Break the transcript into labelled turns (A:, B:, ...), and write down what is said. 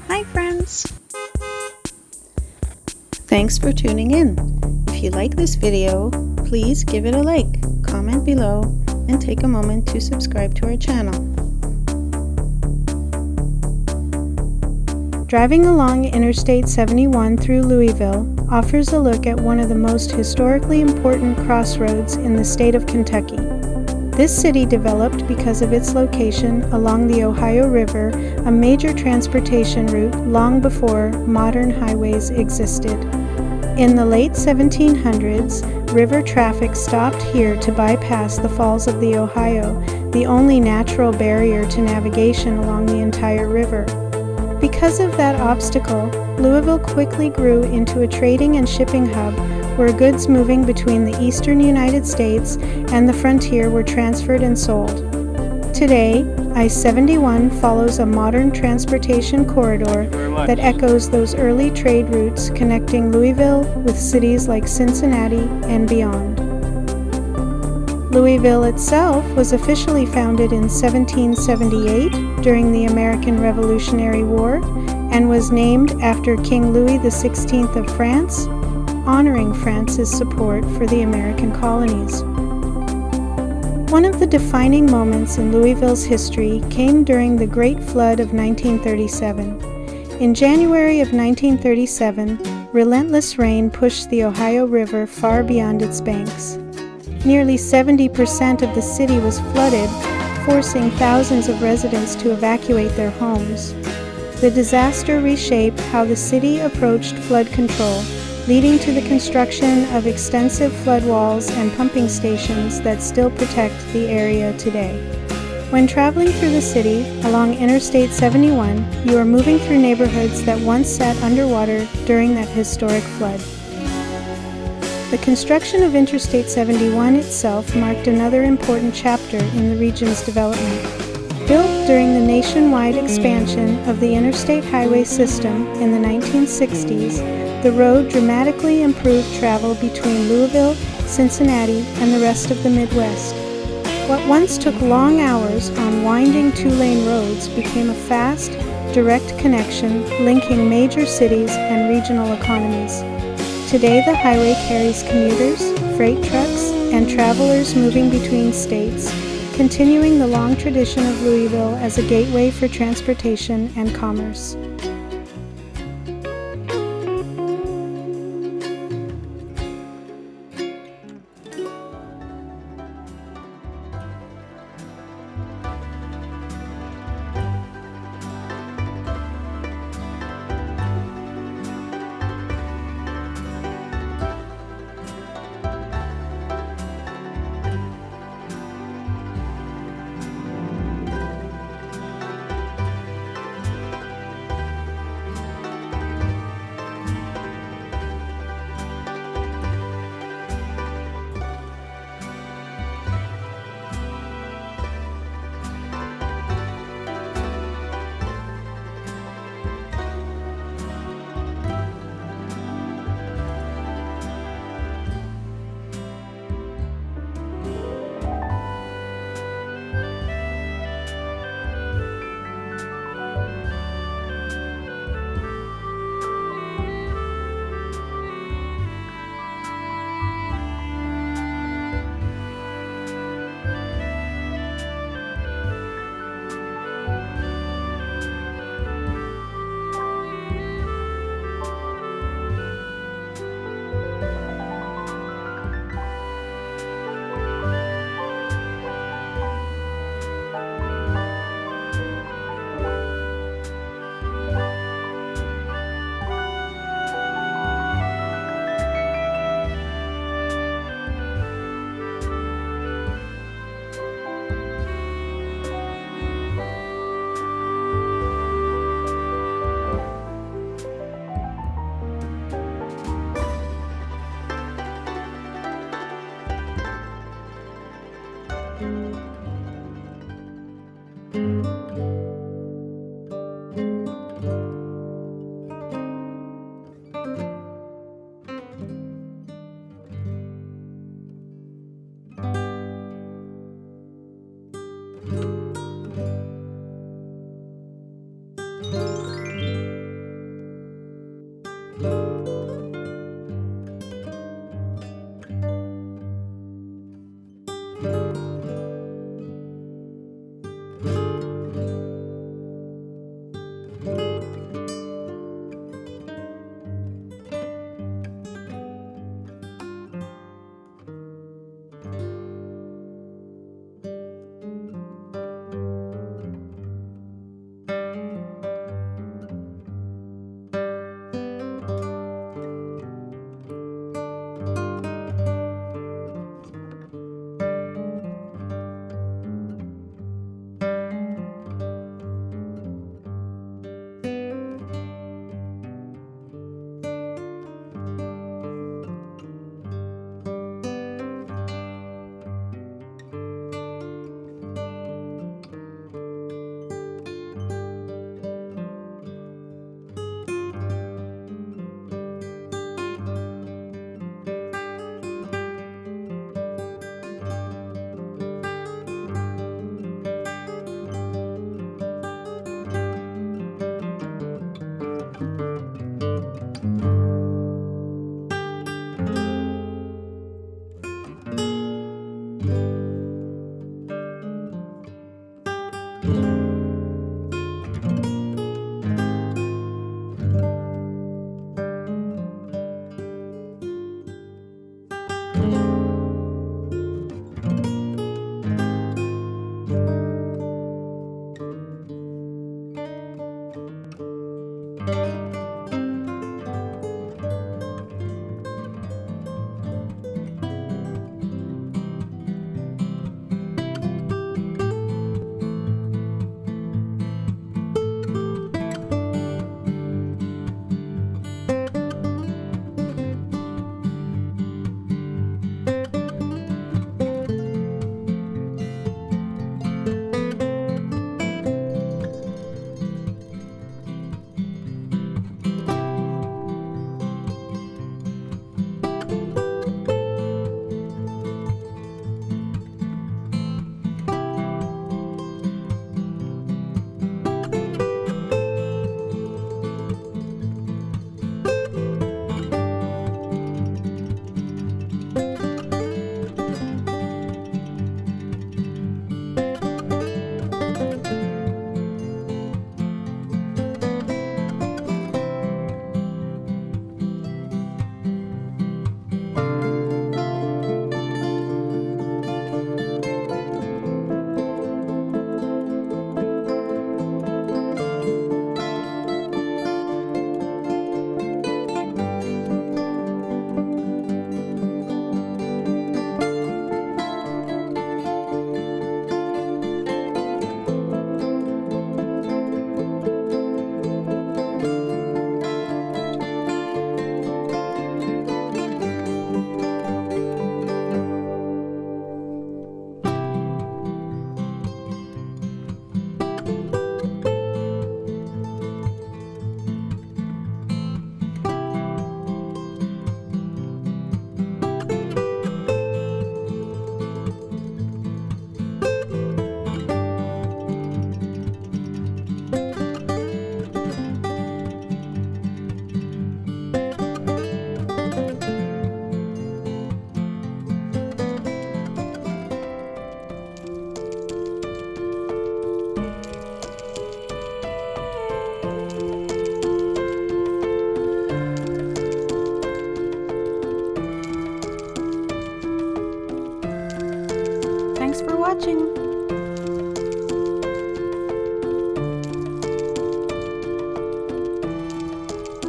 A: Hi friends! Thanks for tuning in. If you like this video, please give it a like, comment below, and take a moment to subscribe to our channel. Driving along Interstate 71 through Louisville offers a look at one of the most historically important crossroads in the state of Kentucky. This city developed because of its location along the Ohio River, a major transportation route long before modern highways existed. In the late 1700s, river traffic stopped here to bypass the Falls of the Ohio, the only natural barrier to navigation along the entire river. Because of that obstacle, Louisville quickly grew into a trading and shipping hub where goods moving between the eastern United States and the frontier were transferred and sold. Today, I-71 follows a modern transportation corridor that echoes those early trade routes connecting Louisville with cities like Cincinnati and beyond. Louisville itself was officially founded in 1778 during the American Revolutionary War and was named after King Louis XVI of France, honoring France's support for the American colonies. One of the defining moments in Louisville's history came during the Great Flood of 1937. In January of 1937, relentless rain pushed the Ohio River far beyond its banks. Nearly 70% of the city was flooded, forcing thousands of residents to evacuate their homes. The disaster reshaped how the city approached flood control, leading to the construction of extensive flood walls and pumping stations that still protect the area today. When traveling through the city along Interstate 71, you are moving through neighborhoods that once sat underwater during that historic flood. The construction of Interstate 71 itself marked another important chapter in the region's development. Built during the nationwide expansion of the interstate highway system in the 1960s, the road dramatically improved travel between Louisville, Cincinnati, and the rest of the Midwest. What once took long hours on winding two-lane roads became a fast, direct connection linking major cities and regional economies. Today, the highway carries commuters, freight trucks, and travelers moving between states, continuing the long tradition of Louisville as a gateway for transportation and commerce. Thanks for watching!